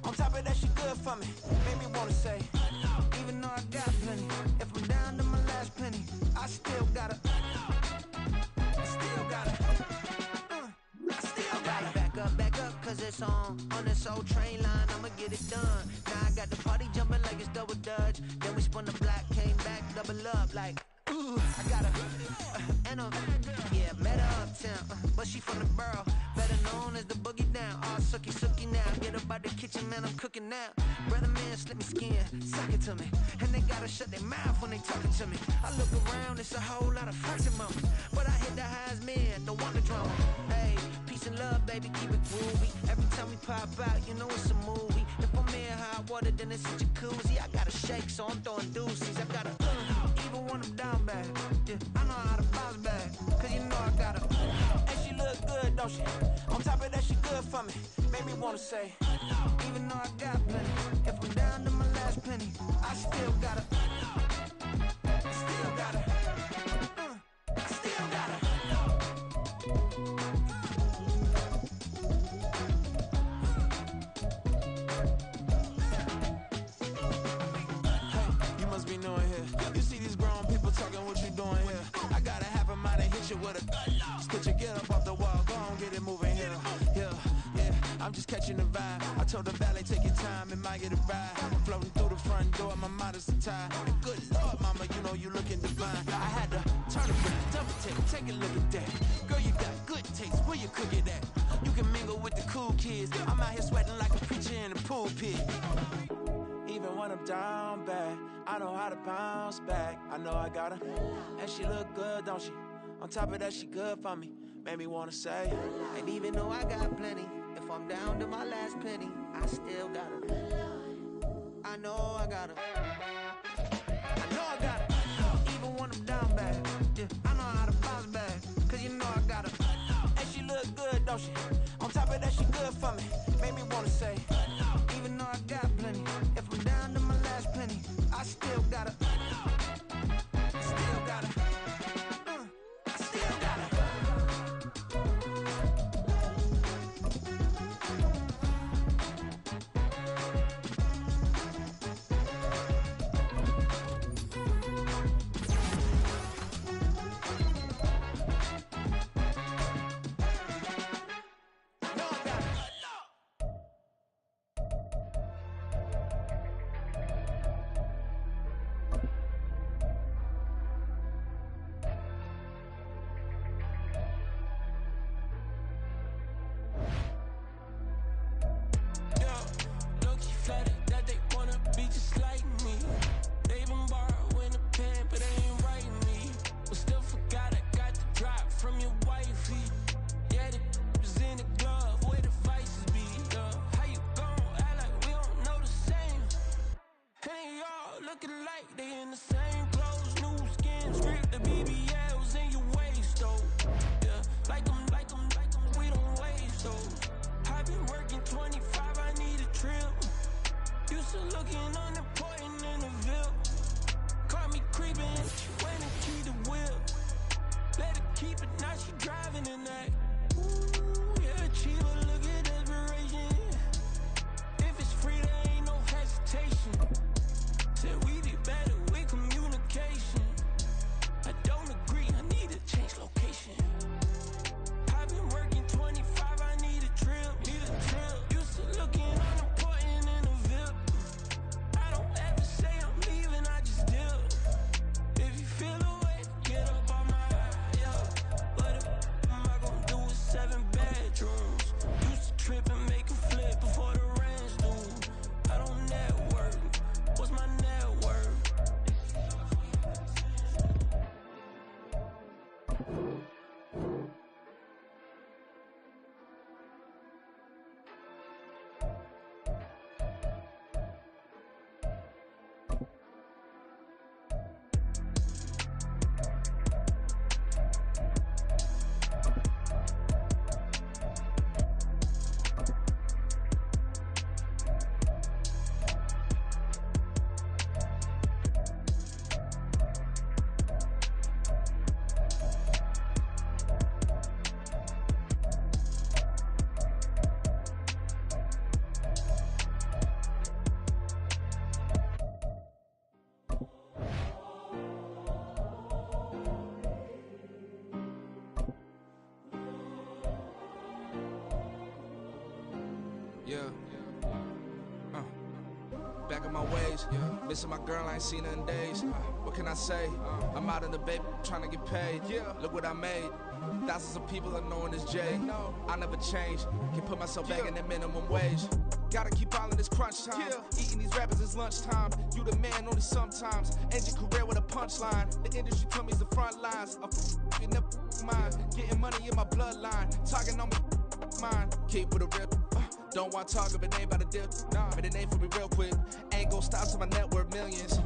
on top of that, she good for me. Made me wanna say, even though I got plenty, if I'm down to my last penny, I still gotta back up, cause it's on this old train line, I'ma get it done. Now I got the party jumping like it's double dutch. Then we spun the block, came back, double up like, ooh, I got a, and a, yeah, met her uptown, but she from the borough, better known as the boogie down. All sookie now, get up out the kitchen, man, I'm cooking now. Brother man, slip me skin, suck it to me. And they gotta shut their mouth when they talking to me. I look around, it's a whole lot of flirting moments, but I hit the highs, man, don't want the drama. Hey, peace and love, baby, keep it groovy. Every time we pop out, you know it's a movie. If I'm in hot water, then it's a jacuzzi. I gotta shake, so I'm throwing deuces. I gotta even when I'm down bad. Yeah, I know how to bounce back, cause you know I gotta. And she look good, don't she? On top of that, she good for me. Made me wanna say, even though I got plenty, if I'm down to my last penny, I still gotta. I still gotta. I still gotta. Hey, you must be knowing here. You see these grown people talking, what you doing here? I gotta have a mind and hit you with a stitch you, get up off the wall, go on, get it moving here. Yeah, I'm just catching the vibe. I told the valet, take your time, it might get a ride. Floating through the front door, my mind is tied. And good Lord, mama, you know you looking divine. I had to turn around, double take a look at that. Girl, you got good taste, where you cook it at? You can mingle with the cool kids. I'm out here sweating like a preacher in the pulpit. Even when I'm down bad, I know how to bounce back. I know I got her, and she look good, don't she? On top of that, she good for me. Made me wanna say, and even though I got plenty, if I'm down to my last penny, I still got her. I know I got her. I know I got her. Even when I'm down bad, yeah, I know how to bounce back, cause you know I got her. And she look good, don't she? On top of that, she good for me. Made me wanna say, even though I got plenty, if I'm down to my last penny, I still got her. Still got her. I still got her. What am I gonna do my ways. Missing my girl, I ain't seen her in days. What can I say? I'm out in the baby, trying to get paid. Look what I made. Thousands of people are knowing this Jay. I never change. Can put myself back in that minimum wage. Gotta keep all in this crunch time. Eating these rappers is lunchtime. You the man only sometimes. End your career with a punchline. The industry told me it's the front lines. You never mind. Getting money in my bloodline. Talking on me, mine. Keep with a real. Don't want to talk if it ain't about a deal. But it ain't for me real quick. Ain't gon' stop till my net worth millions.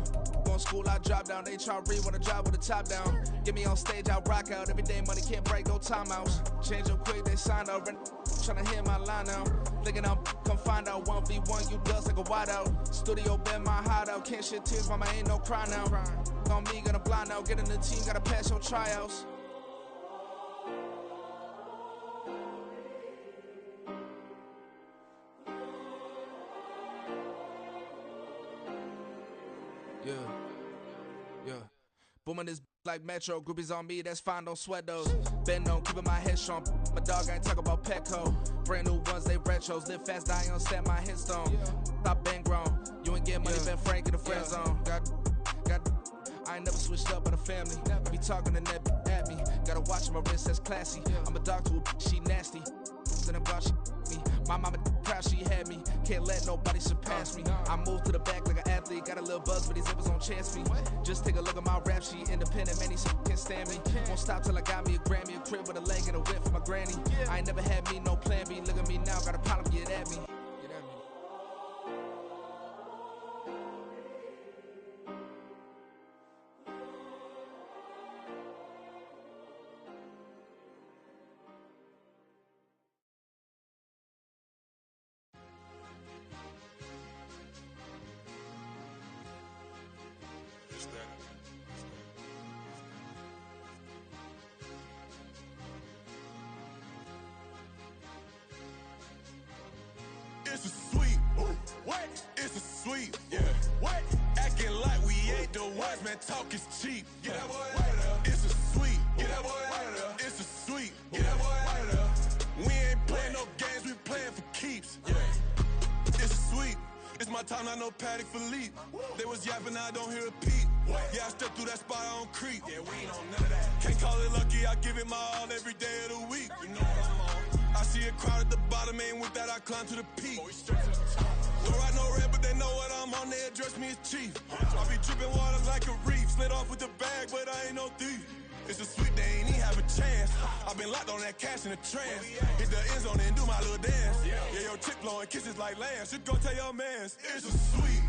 Going school, I drop down. They try to read when I drop with the top down. Get me on stage, I rock out. Every day money can't break, no timeouts. Change up quick, they signed up. Tryna hear my line now. Thinking I'm come find out 1v1, you dust like a wideout. Studio been my hideout. Can't shed tears, mama ain't no cry now. On me, gonna blind out. Get in the team, gotta pass your tryouts. Yeah. Booming this like Metro. Groupies on me, that's fine, don't sweat those. Been on, keeping my head strong. My dog ain't talk about Petco. Brand new ones, they retros. Live fast, die on set my headstone. Stop been grown. You ain't get money, been Frank in the friend zone. Got. I ain't never switched up on the family. Be talking to that at me. Gotta watch my wrist, that's classy. I'm a dog to a she nasty. Then I'm about she me. My mama proud she had me. Can't let nobody surpass me. I moved to the back like an athlete. Got a little buzz, but these zippers on chance me. Just take a look at my rap sheet. Independent, man, these can't stand me. Won't stop till I got me a Grammy, a crib with a leg and a whip for my granny. I ain't never had me no plan B. Look at me now, got a problem, get at me. It's a sweep. What? It's a sweep. Yeah. What? Acting like we ain't the ones, man. Talk is cheap. Get that boy out of there. It's a sweep. Get that boy out of there. It's a sweep. Get that boy out of there. We ain't playing no games, we playing for keeps. Yeah. It's a sweep. It's my time, not no Paddock Philippe. They was yapping, I don't hear a peep. Yeah, I step through that spot, I don't creep. Yeah, we ain't on none of that. Can't call it lucky, I give it my all every day of the week. You know what I'm on. I see a crowd at the bottom, ain't with that, I climb to the peak. Don't ride no red, but they know what I'm on, they address me as chief. I be dripping water like a reef, slid off with the bag, but I ain't no thief. It's a sweet, they ain't even have a chance. I been locked on that cash in a trance. Hit the end zone and do my little dance. Yeah, your chick blowing kisses like lambs. You go tell your mans. It's a sweet.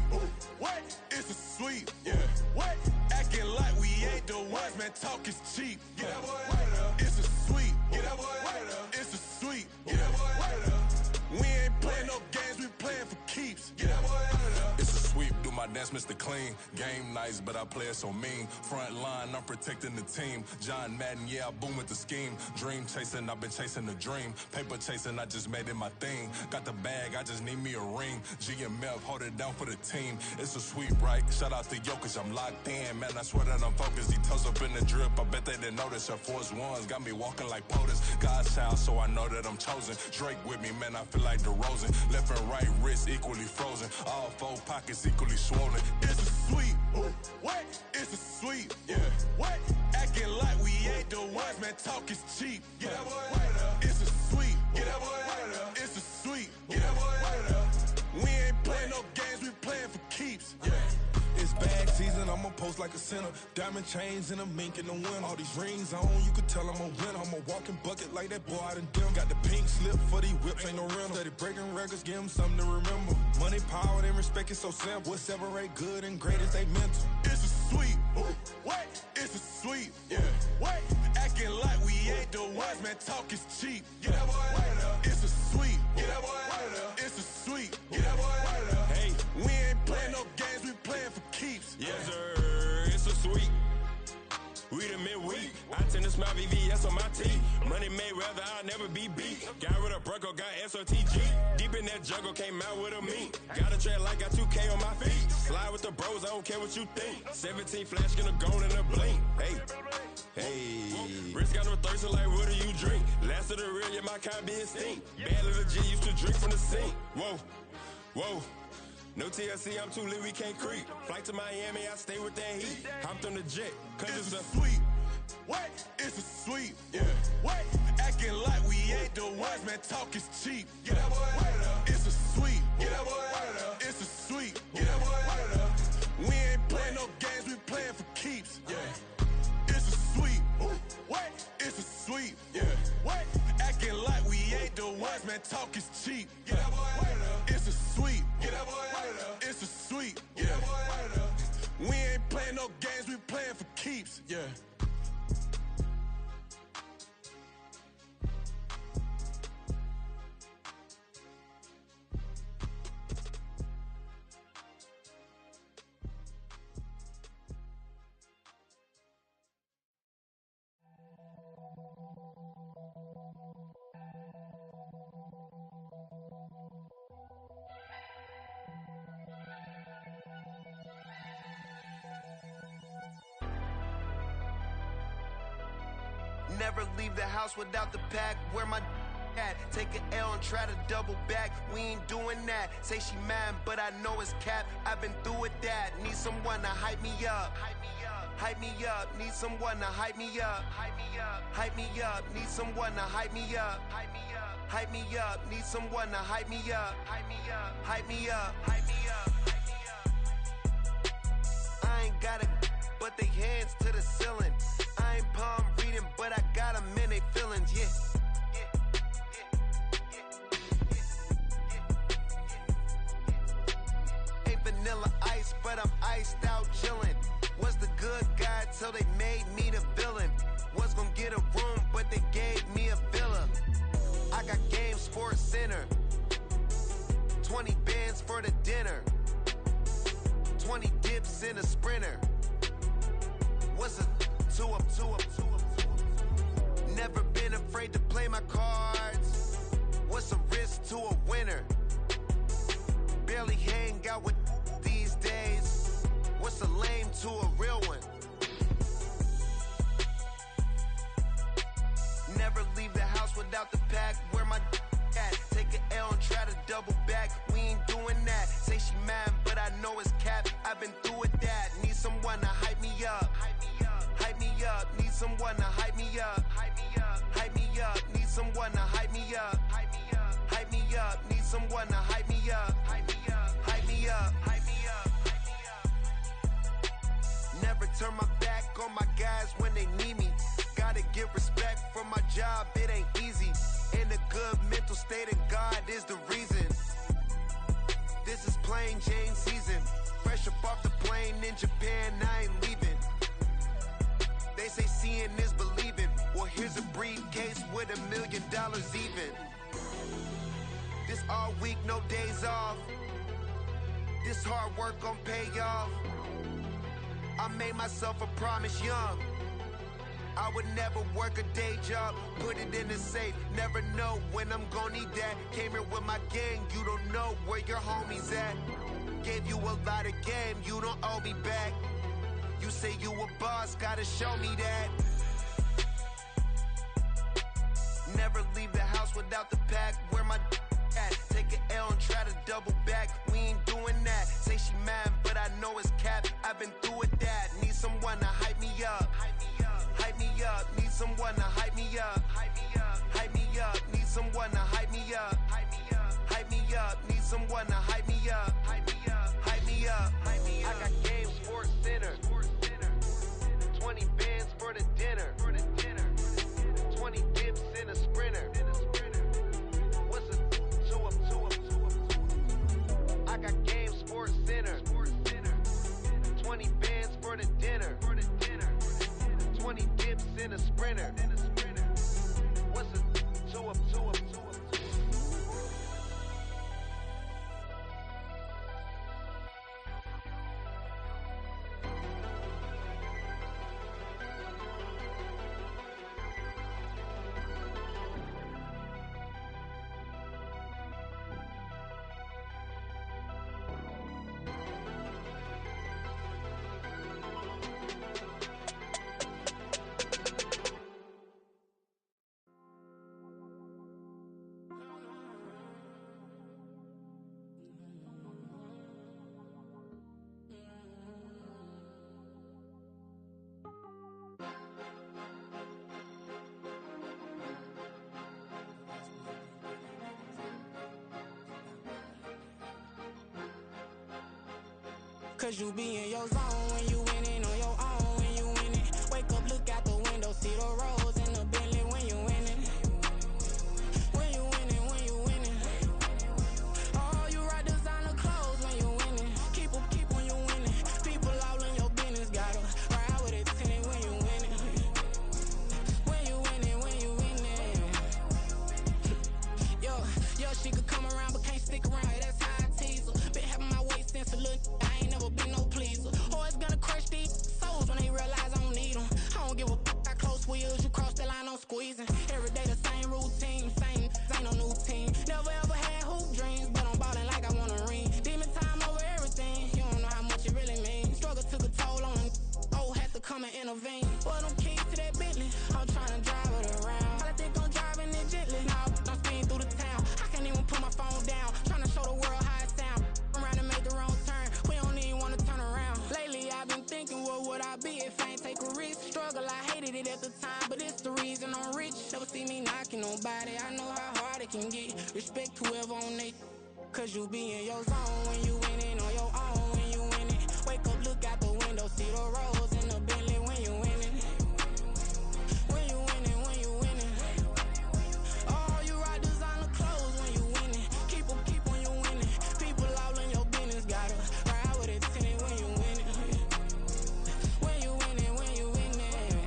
What? It's a sweet. Yeah. What? Acting like we ain't the ones, man. Talk is cheap. Get that boy out of there. It's a sweet. Get that boy out of there. It's a sweet. Get that boy out of there. We ain't playing no games, we playing for keeps. Get that boy out of there. It's a sweep, do my dance, Mr. Clean. Game nice, but I play it so mean. Front line, I'm protecting the team. John Madden, yeah, I boom with the scheme. Dream chasing, I've been chasing the dream. Paper chasing, I just made it my thing. Got the bag, I just need me a ring. GMF, hold it down for the team. It's a sweep, right? Shout out to Jokic, I'm locked in. Man, I swear that I'm focused. He toes up in the drip, I bet they didn't notice. Her force ones got me walking like POTUS. God's child, so I know that I'm chosen. Drake with me, man, I feel like DeRozan. Left and right wrist equally frozen. All four pockets equally swollen. It's a sweep. What? It's a sweep. Yeah. What? Acting like we ain't the ones, man. Talk is cheap. Get that boy out of there. It's a sweep. Get that boy out of there. It's a sweep. Get that boy out of there. We ain't playing no games, we playing for keeps. Yeah. It's bag season, I'ma post like a sinner. Diamond chains and a mink in the wind. All these rings on, you could tell I'm a winner. I'm a walking bucket like that boy out in dim. Got the pink slip for these whips, ain't no rental. Steady breaking records, give them something to remember. Money, power, and respect is so simple. What separate good and great is they mental. It's a sweep. What? It's a sweep. Yeah. What? Acting like we ain't the ones, man. Talk is cheap. Get that boy out of there. It's a sweep. Get that boy out of there. It's a sweep. Get that boy out of there. Hey, we ain't playing no games, we playing for keeps. Yes, sir. It's a sweep. We the midweek. I tend to smile VVS on my teeth. Money made rather I'll never be beat. Got rid of Bronco, got SOTG. Deep in that jungle, came out with a meat. Got a track like got 2K on my feet. Slide with the bros, I don't care what you think. 17 flash, gonna go in a blink. Hey. Wrist got no thirsting like what do you drink? Last of the real, yeah, my kind be extinct. Bad little G used to drink from the sink. Whoa. No TLC, I'm too lit, we can't creep. Flight to Miami, I stay with that heat. Hopped on the jet, cause It's a sweet. What? It's a sweet. Yeah. What? Acting like we ain't the ones, man. Talk is cheap. Get that boy out of there. It's a sweet. Get that boy out of there. It's a sweet. Get that boy out of there. We ain't playing no games, we playing for keeps. Yeah. It's a sweet. What? It's a sweet. Yeah. What? Acting like we ain't the ones, man. Talk is cheap. Get that boy out of there. It's a sweet. Get that boy out of there. It's a sweet. Get that boy out of there. We ain't playing no games, we playing for keeps. Yeah. Never leave the house without the pack. Where my at? Take an L and try to double back. We ain't doing that. Say she mad, but I know it's cap. I've been through with that. Need someone to hype me up. Hype me up. Need someone to hype me up. Hype me up. Need someone to hype me up. Hype me up. Need someone to hype me up. Hype me up. Hype me up. Hype me up. I ain't got a, but they hands to the ceiling. I ain't palm reading, but I got them in they feelings, yeah. Ain't vanilla ice, but I'm iced out chillin'. Was the good guy till they made me the villain. Was gonna get a room, but they gave me a villa. I got Game Sports Center. 20 bands for the dinner. 20 dips in a sprinter. What's a two up? Never been afraid to play my cards. What's a risk to a winner? Barely hang out with these days. What's a lame to a real one? Never leave the house without the pack. Where my at? Take an L and try to double back. We ain't doing that. Say she mad, but I know it's cap. I've been through with that. Need someone to hype me up. Hype me up. Need someone to hype me up. Hype me up. Need someone to hype me up. Hype me up. Need someone to hype me up. Hype me up. Never turn my back on my guys when they need me. Gotta get respect for my job, it ain't easy. In a good mental state, and God is the reason. This is plain Jane season. Fresh up off the plane in Japan, I ain't leaving. They say seeing is believing. Well, here's a briefcase with $1 million even. This all week, no days off. This hard work gon' pay off. I made myself a promise young. I would never work a day job, put it in the safe. Never know when I'm gon' need that. Came here with my gang, you don't know where your homies at. Gave you a lot of game, you don't owe me back. You say you a boss, gotta show me that. Never leave the house without the pack. Where my at? Take an L and try to double back. We ain't doing that. Say she mad, but I know it's cap. I've been through with that. Need someone to hype me up. Hype me up. Need someone to hype me up. Hype me up. Need someone to hype me up. Hype me up. Need someone to hype me up. Hype me up. I got Game Sports Center. 20 bands for the dinner. 20 dips in a sprinter. What's a two up? I got Game Sports Center. 20 bands for the dinner. 20 dips in a sprinter. Cause you be in your zone when you winning on your own when you winning. Wake up, look out the window, see the roads in the Bentley when you winning. When you winning, when you winning. Oh, you rock designer clothes when you winning. Keep when you winning. People all in your business, gotta ride with it tinted when you winning. When you winning, when you winning. Yo, she could come around but can't stick around. That's how I tease her. Been having my way since a little. I ain't never been no pleaser. Always gonna crush these souls when they realize I don't need them. I don't give a f***. I close wheels, you cross the line, I'm squeezing. Every day the same routine, same ain't no new team. Never ever had hoop dreams, but I'm ballin' like I want a ring. Demon time over everything, you don't know how much it really means. Struggle took a toll on them. Oh, had to come and intervene. Boy, them keys to that Bentley, I'm tryna drive it around. I think I'm driving it gently. Now I'm speeding through the town. I can't even put my phone down. Tryna show the world how it sound. Around and make the wrong turn. We don't even wanna turn around. Lately I've been thinking, what would I be if I ain't take a risk? Struggle, I hated it at the time, but it's the reason I'm rich. Never see me knocking nobody. I know how hard it can get. Respect whoever on they. Cause you be in your zone when you winning on your own when you winning. Wake up, look out the window, see the roads in the Bentley when you winning. When you winning, when you winning. Oh, you rock designer clothes when you winning. Keep when you winning. People all in your business, gotta ride with it tinted when you winning. When you winning, when you winning.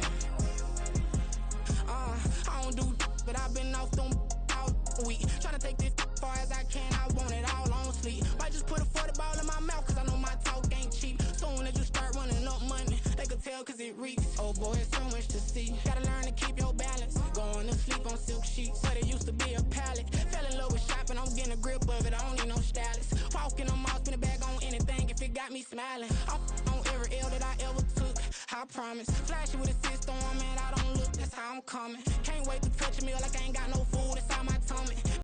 I don't do but I've been off them all week. Tryna take this far as I can, I want it all on sleep. Might just put a 40 ball in my mouth, cause I know my talk ain't cheap. Soon as you start running up money, they could tell cause it reeks. Oh boy, it's so much to see. Gotta learn to keep your balance. Going to sleep on silk sheets, but it used to be a pallet. Fell in love with shopping, I'm getting a grip of it, I don't need no stylist. Walking them all, spin a bag on anything if it got me smiling. I'm on every L that I ever took, I promise. Flashy with a system on, man, I don't look, that's how I'm coming. Can't wait to touch a meal